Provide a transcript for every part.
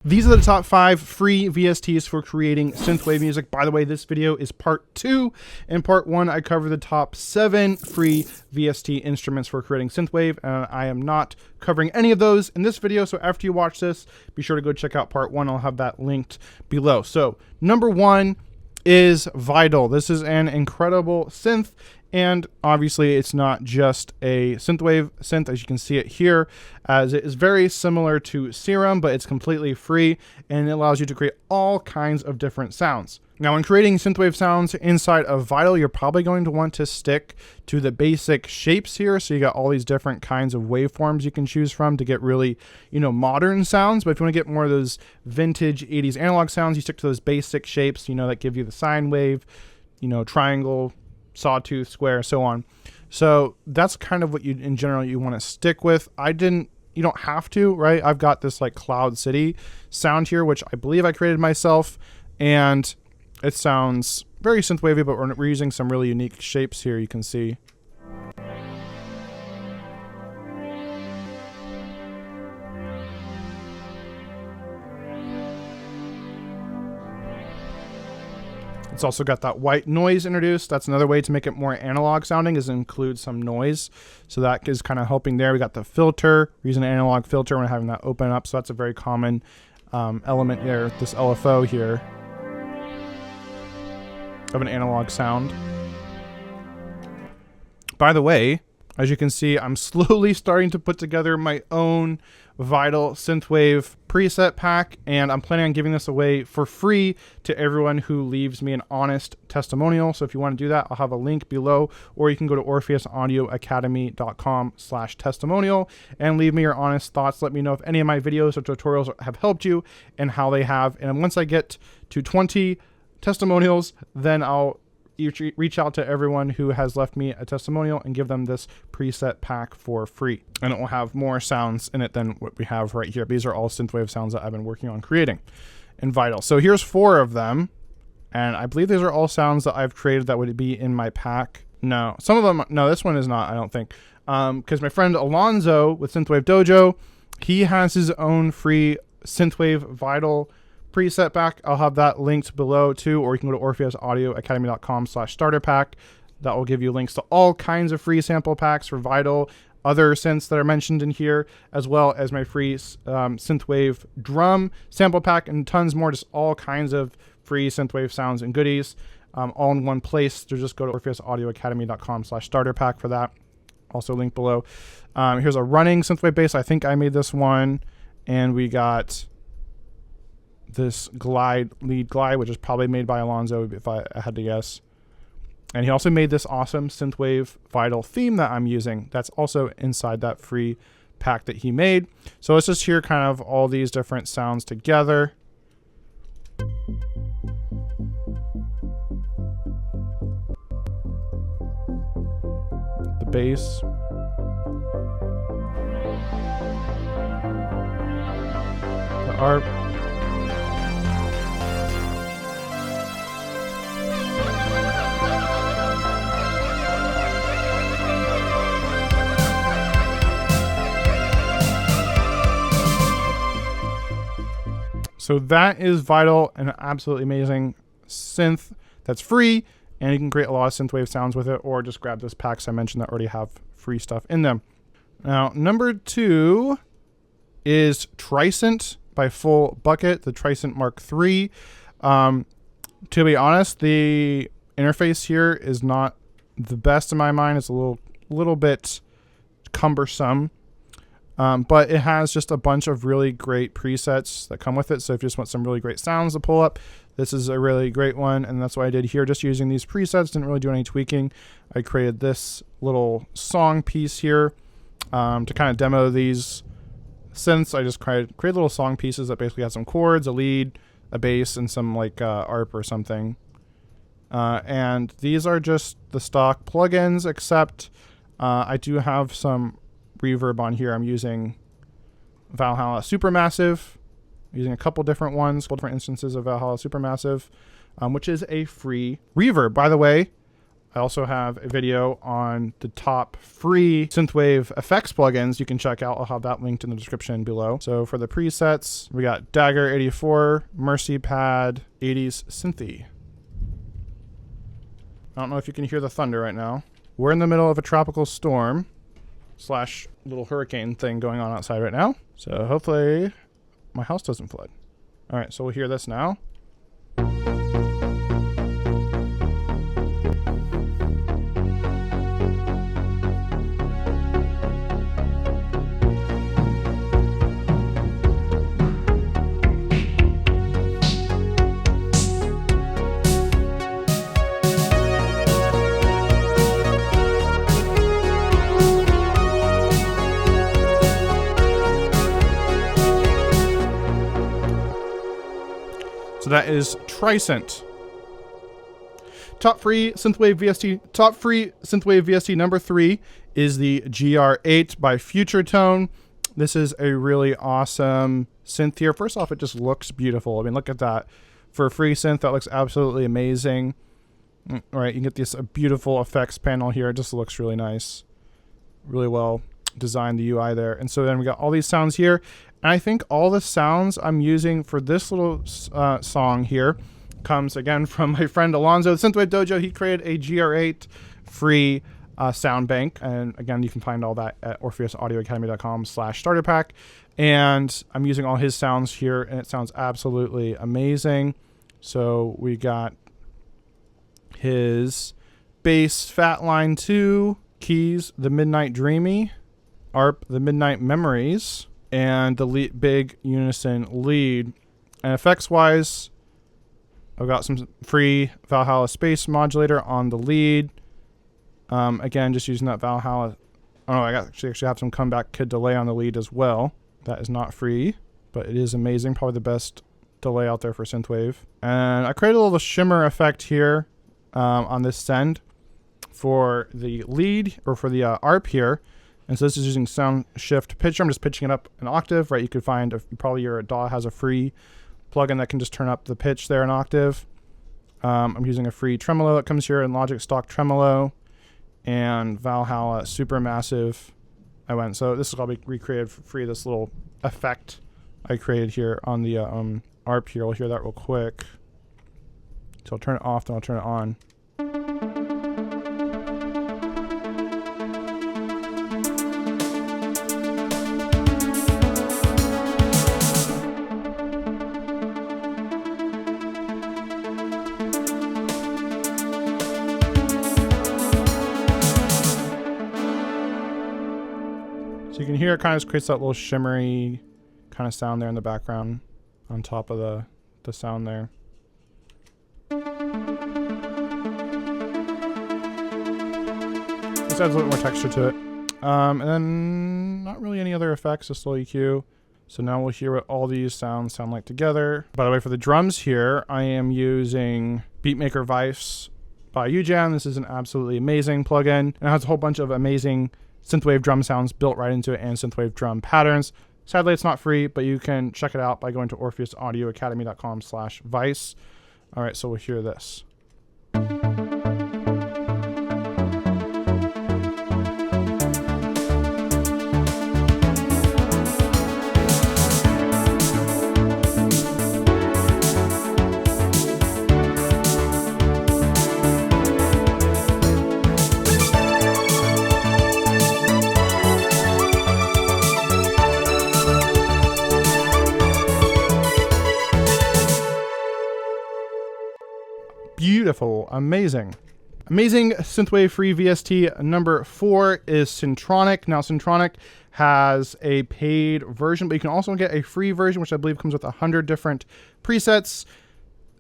These are the top 5 free VSTs for creating synthwave music. By the way, this video is part 2. In part 1, I cover the top 7 free VST instruments for creating synthwave, and I am not covering any of those in this video. So after you watch this, be sure to go check out part 1. I'll have that linked below. So number 1 is Vital. This is an incredible synth. And obviously it's not just a synthwave synth, as you can see it here, as it is very similar to Serum, but it's completely free and it allows you to create all kinds of different sounds. Now, when creating synthwave sounds inside of Vital, you're probably going to want to stick to the basic shapes here. So you got all these different kinds of waveforms you can choose from to get really, modern sounds. But if you want to get more of those vintage 80s analog sounds, you stick to those basic shapes, that give you the sine wave, triangle, sawtooth, square, so on. So that's kind of what in general you want to stick with. You don't have to, right? I've got this like Cloud City sound here, which I believe I created myself, and it sounds very synthwavy, but we're using some really unique shapes here, you can see. It's also got that white noise introduced. That's another way to make it more analog sounding, is include some noise. So that is kind of helping there. We got the filter. We're using an analog filter when having that open up. So that's a very common element there, this LFO here, of an analog sound. By the way, as you can see, I'm slowly starting to put together my own Vital synthwave preset pack, and I'm planning on giving this away for free to everyone who leaves me an honest testimonial. So if you want to do that, I'll have a link below, or you can go to orpheusaudioacademy.com/testimonial and leave me your honest thoughts. Let me know if any of my videos or tutorials have helped you and how they have. And once I get to 20 testimonials, then I'll reach out to everyone who has left me a testimonial and give them this preset pack for free. And it will have more sounds in it than what we have right here. These are all synthwave sounds that I've been working on creating in Vital. So here's 4 of them. And I believe these are all sounds that I've created that would be in my pack. No, some of them, no, this one is not, I don't think. Because my friend Alonzo with Synthwave Dojo, he has his own free Synthwave Vital preset pack. I'll have that linked below too, or you can go to orpheusaudioacademy.com/starter pack. That will give you links to all kinds of free sample packs for Vital, other synths that are mentioned in here, as well as my free synthwave drum sample pack and tons more, just all kinds of free synthwave sounds and goodies, all in one place. So just go to orpheusaudioacademy.com/starter pack for that. Also linked below. Here's a running synthwave bass. I think I made this one, and we got this lead glide, which is probably made by Alonzo if I had to guess. And he also made this awesome synthwave Vital theme that I'm using. That's also inside that free pack that he made. So let's just hear kind of all these different sounds together. The bass. The ARP. So that is Vital, an absolutely amazing synth that's free, and you can create a lot of synthwave sounds with it, or just grab those packs I mentioned that already have free stuff in them. Now, number 2 is Trisynth by Full Bucket, the Trisynth Mark III. To be honest, the interface here is not the best in my mind. It's a little bit cumbersome. But it has just a bunch of really great presets that come with it. So if you just want some really great sounds to pull up, this is a really great one. And that's what I did here, just using these presets. Didn't really do any tweaking. I created this little song piece here to kind of demo these synths. I just created little song pieces that basically had some chords, a lead, a bass, and some like ARP or something. And these are just the stock plugins, except I do have some reverb on here. I'm using Valhalla Supermassive, using a couple different ones, couple different instances of Valhalla Supermassive, which is a free reverb. By the way, I also have a video on the top free Synthwave effects plugins you can check out. I'll have that linked in the description below. So for the presets, we got Dagger 84, Mercy Pad, 80s Synthy. I don't know if you can hear the thunder right now. We're in the middle of a tropical storm slash little hurricane thing going on outside right now. So hopefully my house doesn't flood. All right, so we'll hear this now. So that is Trisynth. Top free Synthwave VST number 3 is the GR8 by Future Tone. This is a really awesome synth here. First off, it just looks beautiful. I mean, look at that. For a free synth, that looks absolutely amazing. All right, you can get this beautiful effects panel here. It just looks really nice. Really well designed, the UI there. And so then we got all these sounds here. And I think all the sounds I'm using for this little song here comes again from my friend Alonzo, the Synthwave Dojo. He created a GR8 free sound bank. And again, you can find all that at orpheusaudioacademy.com/starterpack. And I'm using all his sounds here, and it sounds absolutely amazing. So we got his bass Fat Line 2, keys, the Midnight Dreamy, ARP, the Midnight Memories, and the big unison lead. And effects wise, I've got some free Valhalla space modulator on the lead. Again, just using that Valhalla. Oh no, I actually have some comeback kid delay on the lead as well. That is not free, but it is amazing. Probably the best delay out there for Synthwave. And I created a little shimmer effect here on this send for the lead, or for the ARP here. And so this is using sound shift pitcher. I'm just pitching it up an octave, right? You could find, probably your DAW has a free plugin that can just turn up the pitch there an octave. I'm using a free tremolo that comes here in Logic stock tremolo, and Valhalla Supermassive. So this is all be recreated for free, this little effect I created here on the ARP here. We'll hear that real quick. So I'll turn it off, then I'll turn it on. So you can hear it kind of creates that little shimmery kind of sound there in the background on top of the sound there. This adds a little more texture to it. And then not really any other effects, just a little EQ. So now we'll hear what all these sounds sound like together. By the way, for the drums here, I am using Beatmaker Vice by UJam. This is an absolutely amazing plugin. And it has a whole bunch of amazing Synthwave drum sounds built right into it, and Synthwave drum patterns. Sadly, it's not free, but you can check it out by going to orpheusaudioacademy.com/Vice. All right, so we'll hear this. Beautiful, amazing. Amazing Synthwave free VST number 4 is Syntronic. Now Syntronic has a paid version, but you can also get a free version, which I believe comes with 100 different presets.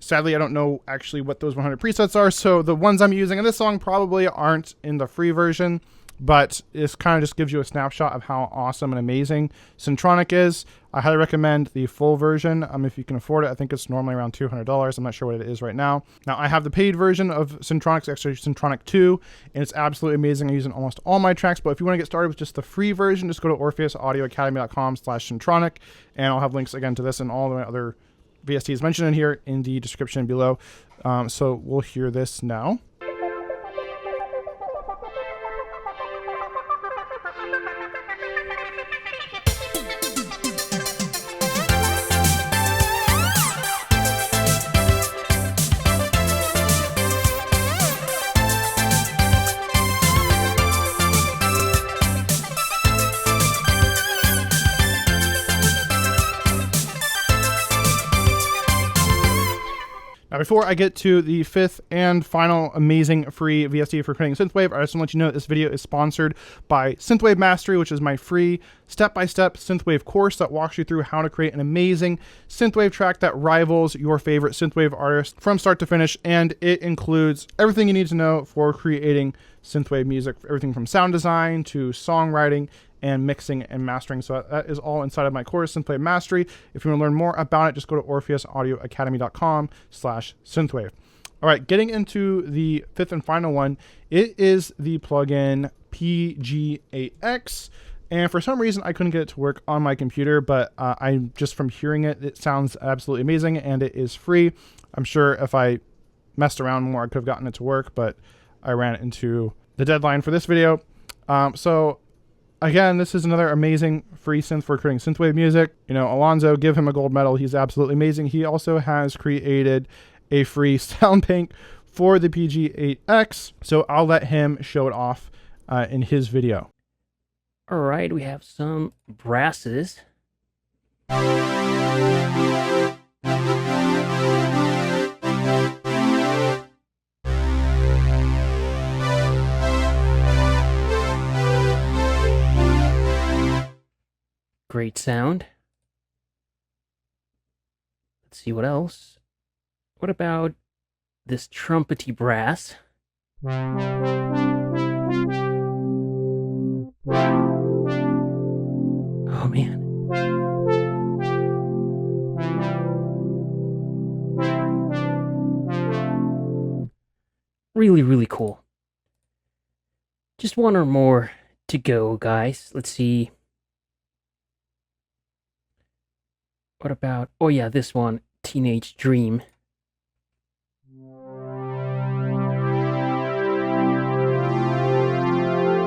Sadly, I don't know actually what those 100 presets are, so the ones I'm using in this song probably aren't in the free version, but this kind of just gives you a snapshot of how awesome and amazing Syntronic is. I highly recommend the full version if you can afford it. I think it's normally around $200. I'm not sure what it is right now. Now, I have the paid version of Syntronic, it's actually Syntronic 2, and it's absolutely amazing. I use it in almost all my tracks, but if you want to get started with just the free version, just go to orpheusaudioacademy.com/Syntronic, and I'll have links again to this and all the other VSTs mentioned in here in the description below. So we'll hear this now. Now, before I get to the fifth and final amazing free VST for creating Synthwave, I just want to let you know that this video is sponsored by Synthwave Mastery, which is my free step-by-step Synthwave course that walks you through how to create an amazing Synthwave track that rivals your favorite Synthwave artist from start to finish. And it includes everything you need to know for creating Synthwave music, everything from sound design to songwriting and mixing and mastering. So that is all inside of my course, Synthwave Mastery. If you want to learn more about it, just go to orpheusaudioacademy.com/synthwave. All right, getting into the fifth and final one, it is the plugin PG8X. And for some reason, I couldn't get it to work on my computer, but I just from hearing it, it sounds absolutely amazing, and it is free. I'm sure if I messed around more, I could have gotten it to work, but I ran into the deadline for this video. Again, this is another amazing free synth for creating Synthwave music. You know, Alonzo, give him a gold medal. He's absolutely amazing. He also has created a free sound bank for the PG8X, so I'll let him show it off in his video. All right, we have some brasses. Great sound. Let's see what else. What about this trumpety brass? Oh man. Really, really cool. Just one or more to go, guys. Let's see. What about, oh yeah, this one, Teenage Dream.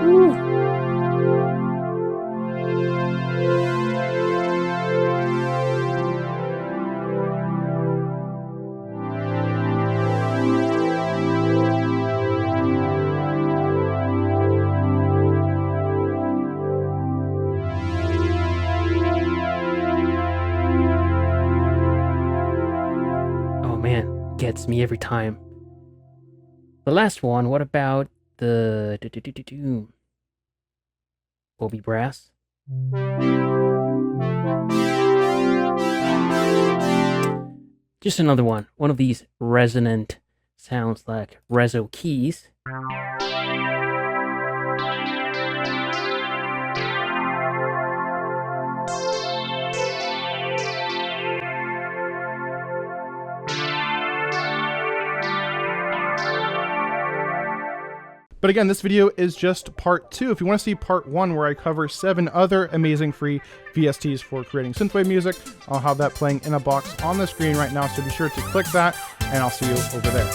Ooh. Gets me every time. The last one, what about the Bobby Brass? Just another one of these resonant sounds like reso keys. But again, this video is just part 2. If you want to see part 1, where I cover 7 other amazing free VSTs for creating Synthwave music, I'll have that playing in a box on the screen right now, so be sure to click that, and I'll see you over there.